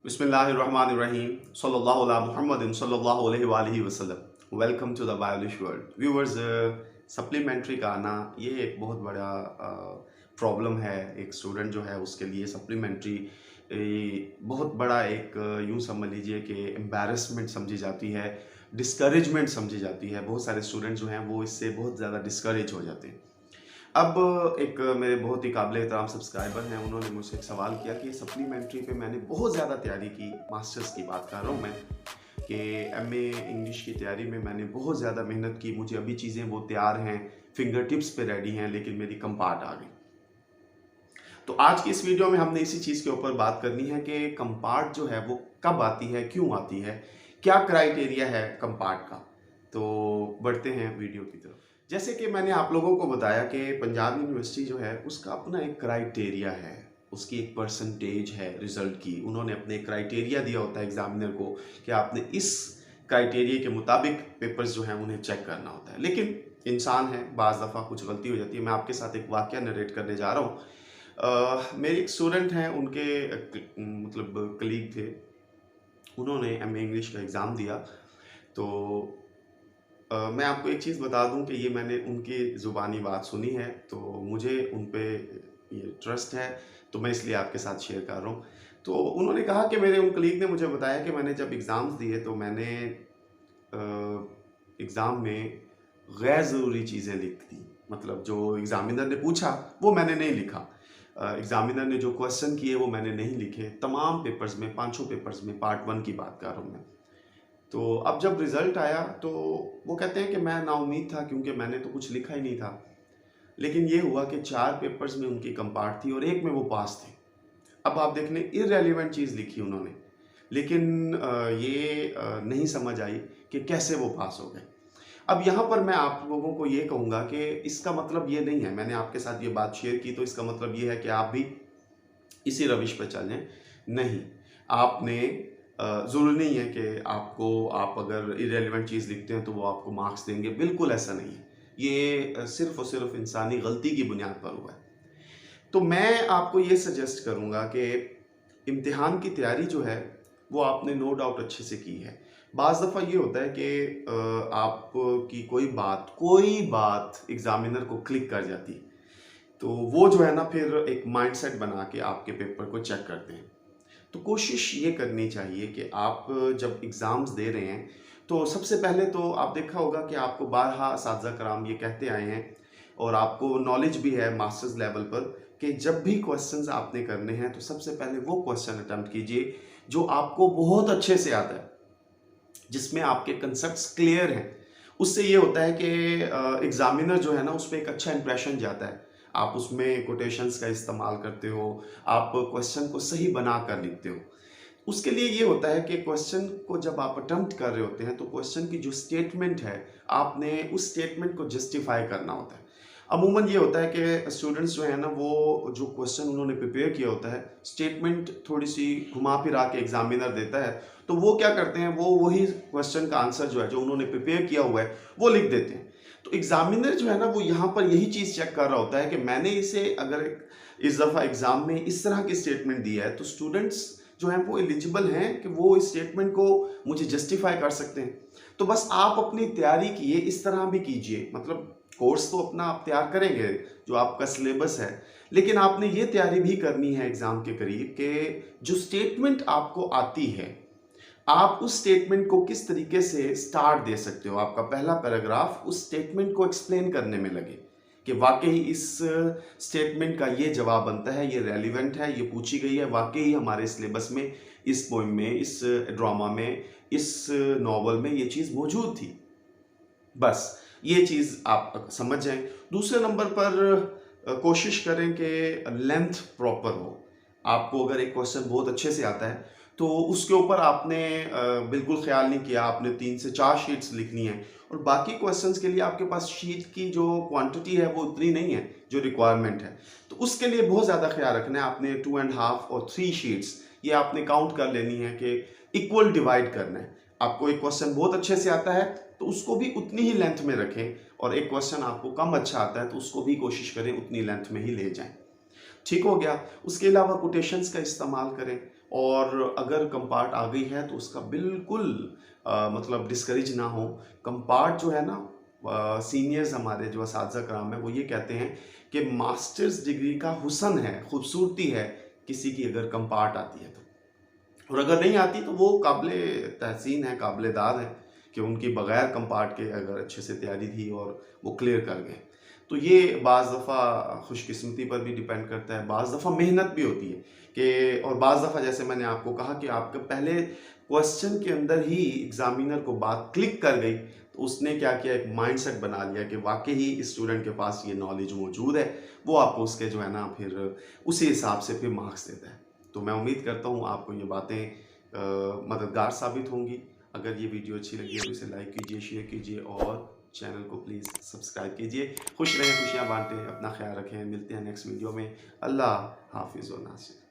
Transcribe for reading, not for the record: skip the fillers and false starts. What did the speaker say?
Bismillahirrahmanirrahim. Sallallahu ala Muhammadin sallallahu alaihi वसल्लम. Welcome to the Biolish world viewers. Supplementary का आना ये एक बहुत बड़ा प्रॉब्लम है. एक स्टूडेंट जो है उसके लिए सप्लीमेंट्री बहुत बड़ा एक यूँ समझ लीजिए कि एम्बैरसमेंट समझी जाती है, डिस्करेजमेंट समझी जाती है. बहुत सारे स्टूडेंट जो हैं वो इससे बहुत ज़्यादा डिस्करेज हो जाते हैं. अब एक मेरे बहुत ही काबिल एहतराम सब्सक्राइबर हैं, उन्होंने मुझसे एक सवाल किया कि सप्लीमेंट्री पे मैंने बहुत ज़्यादा तैयारी की. मास्टर्स की बात कर रहा हूँ मैं कि एमए इंग्लिश की तैयारी में मैंने बहुत ज़्यादा मेहनत की. मुझे अभी चीज़ें वो तैयार हैं, फिंगर टिप्स पे रेडी हैं, लेकिन मेरी कंपार्ट आ गई. तो आज की इस वीडियो में हमने इसी चीज़ के ऊपर बात करनी है कि कंपार्ट जो है वो कब आती है, क्यों आती है, क्या क्राइटेरिया है कंपार्ट का. तो बढ़ते हैं वीडियो की तरफ. जैसे कि मैंने आप लोगों को बताया कि पंजाब यूनिवर्सिटी जो है उसका अपना एक क्राइटेरिया है, उसकी एक परसेंटेज है रिज़ल्ट की. उन्होंने अपने क्राइटेरिया दिया होता है एग्जामिनर को कि आपने इस क्राइटेरिया के मुताबिक पेपर्स जो हैं उन्हें चेक करना होता है. लेकिन इंसान है, बाज़ दफ़ा कुछ गलती हो जाती है. मैं आपके साथ एक वाक़या नरेट करने जा रहा हूँ. मेरे एक स्टूडेंट हैं, उनके मतलब कलीग थे, उन्होंने एमए इंग्लिश का एग्ज़ाम दिया. तो मैं आपको एक चीज़ बता दूं कि ये मैंने उनकी ज़ुबानी बात सुनी है, तो मुझे उन पे ये ट्रस्ट है, तो मैं इसलिए आपके साथ शेयर कर रहा हूँ. तो उन्होंने कहा कि मेरे उन कलीग ने मुझे बताया कि मैंने जब एग्ज़ाम्स दिए तो मैंने एग्ज़ाम में गैर ज़रूरी चीज़ें लिख दी. मतलब जो एग्ज़ामिनर ने पूछा वो मैंने नहीं लिखा. एग्ज़ामिनर ने जो क्वेश्चन किए वो मैंने नहीं लिखे. तमाम पेपर्स में, पाँचों पेपर्स में, पार्ट 1 की बात कर रहा हूँ मैं. तो अब जब रिज़ल्ट आया तो वो कहते हैं कि मैं नाउम्मीद था क्योंकि मैंने तो कुछ लिखा ही नहीं था. लेकिन ये हुआ कि 4 पेपर्स में उनकी कंपार्ट थी और एक में वो पास थे. अब आप देख लें, इररेलेवेंट चीज़ लिखी उन्होंने, लेकिन ये नहीं समझ आई कि कैसे वो पास हो गए. अब यहाँ पर मैं आप लोगों को ये कहूँगा कि इसका मतलब ये नहीं है, मैंने आपके साथ ये बात शेयर की तो इसका मतलब ये है कि आप भी इसी रविश पर चलें. नहीं, आपने ज़रूरी नहीं है कि आप अगर इररेलेवेंट चीज़ लिखते हैं तो वो आपको मार्क्स देंगे. बिल्कुल ऐसा नहीं है. ये सिर्फ़ और सिर्फ इंसानी गलती की बुनियाद पर हुआ है. तो मैं आपको ये सजेस्ट करूँगा कि इम्तिहान की तैयारी जो है वो आपने नो डाउट अच्छे से की है. बाज़ दफ़ा ये होता है कि आपकी कोई बात एग्ज़ामिनर को क्लिक कर जाती है, तो वो जो है ना फिर एक माइंडसेट बना के आपके पेपर को चेक करते हैं. तो कोशिश ये करनी चाहिए कि आप जब एग्ज़ाम्स दे रहे हैं तो सबसे पहले तो आप देखा होगा कि आपको बारहा असातिज़ा कराम ये कहते आए हैं और आपको नॉलेज भी है मास्टर्स लेवल पर कि जब भी क्वेश्चंस आपने करने हैं तो सबसे पहले वो क्वेश्चन अटेम्प्ट कीजिए जो आपको बहुत अच्छे से आता है, जिसमें आपके कंसेप्ट्स क्लियर हैं. उससे ये होता है कि एग्ज़ामिनर जो है ना उस पर एक अच्छा इंप्रेशन जाता है. आप उसमें कोटेशंस का इस्तेमाल करते हो, आप क्वेश्चन को सही बना कर लिखते हो. उसके लिए ये होता है कि क्वेश्चन को जब आप अटेम्प्ट कर रहे होते हैं तो क्वेश्चन की जो स्टेटमेंट है आपने उस स्टेटमेंट को जस्टिफाई करना होता है. अमूमन ये होता है कि स्टूडेंट्स जो है ना वो जो क्वेश्चन उन्होंने प्रिपेयर किया होता है, स्टेटमेंट थोड़ी सी घुमा फिरा के एग्जामिनर देता है, तो वो क्या करते हैं, वो वही क्वेश्चन का आंसर जो है जो उन्होंने प्रिपेयर किया हुआ है वो लिख देते हैं. तो एग्जामिनर जो है ना वो यहाँ पर यही चीज़ चेक कर रहा होता है कि मैंने इसे अगर इस दफ़ा एग्ज़ाम में इस तरह की स्टेटमेंट दी है तो स्टूडेंट्स जो हैं वो एलिजिबल हैं कि वो इस स्टेटमेंट को मुझे जस्टिफाई कर सकते हैं. तो बस आप अपनी तैयारी कीजिए, इस तरह भी कीजिए. मतलब कोर्स तो अपना आप तैयार करेंगे जो आपका सिलेबस है, लेकिन आपने ये तैयारी भी करनी है एग्ज़ाम के करीब कि जो स्टेटमेंट आपको आती है आप उस स्टेटमेंट को किस तरीके से स्टार्ट दे सकते हो. आपका पहला पैराग्राफ उस स्टेटमेंट को एक्सप्लेन करने में लगे कि वाकई इस स्टेटमेंट का ये जवाब बनता है, ये रेलिवेंट है, ये पूछी गई है, वाकई हमारे सिलेबस में, इस पोइम में, इस ड्रामा में, इस नॉवल में ये चीज़ मौजूद थी. बस ये चीज़ आप समझ जाएं. दूसरे नंबर पर कोशिश करें कि लेंथ प्रॉपर हो. आपको अगर एक क्वेश्चन बहुत अच्छे से आता है तो उसके ऊपर आपने बिल्कुल ख्याल नहीं किया, आपने 3 से 4 शीट्स लिखनी है और बाकी क्वेश्चंस के लिए आपके पास शीट की जो क्वांटिटी है वो उतनी नहीं है जो रिक्वायरमेंट है. तो उसके लिए बहुत ज़्यादा ख्याल रखना है. आपने 2.5 और 3 शीट्स ये आपने काउंट कर लेनी है कि इक्वल डिवाइड करना है. आपको एक क्वेश्चन बहुत अच्छे से आता है तो उसको भी उतनी ही लेंथ में रखें और एक क्वेश्चन आपको कम अच्छा आता है तो उसको भी कोशिश करें उतनी लेंथ में ही ले जाएं. ठीक हो गया. उसके अलावा कोटेशंस का इस्तेमाल करें. और अगर कंपार्ट आ गई है तो उसका बिल्कुल मतलब डिस्करेज ना हो। कंपार्ट जो है ना, सीनियर्स हमारे जो असातिज़ा कराम है वो ये कहते हैं कि मास्टर्स डिग्री का हुस्न है, खूबसूरती है किसी की अगर कंपार्ट आती है तो, और अगर नहीं आती तो वो काबिले तहसीन है, काबिले दाद है कि उनकी बगैर कंपार्ट के अगर अच्छे से तैयारी थी और वो क्लियर कर गए। तो ये बाज़ दफ़ा खुशकिस्मती पर भी डिपेंड करता है, बाज़ दफ़ा मेहनत भी होती है कि, और बाज़ दफ़ा जैसे मैंने आपको कहा कि आपके पहले क्वेश्चन के अंदर ही एग्ज़ामिनर को बात क्लिक कर गई, तो उसने क्या किया, एक माइंडसेट बना लिया कि वाक़ई ही इस स्टूडेंट के पास ये नॉलेज मौजूद है। वो आपको उसके जो है ना फिर उसी हिसाब से फिर मार्क्स देता है। तो मैं उम्मीद करता हूँ आपको ये बातें मददगार साबित होंगी। अगर ये वीडियो अच्छी लगी है तो इसे लाइक कीजिए, शेयर कीजिए और चैनल को प्लीज़ सब्सक्राइब कीजिए। खुश रहें, खुशियाँ बांटें, अपना ख्याल रखें। मिलते हैं नेक्स्ट वीडियो में। अल्लाह हाफिज़ व नासिर।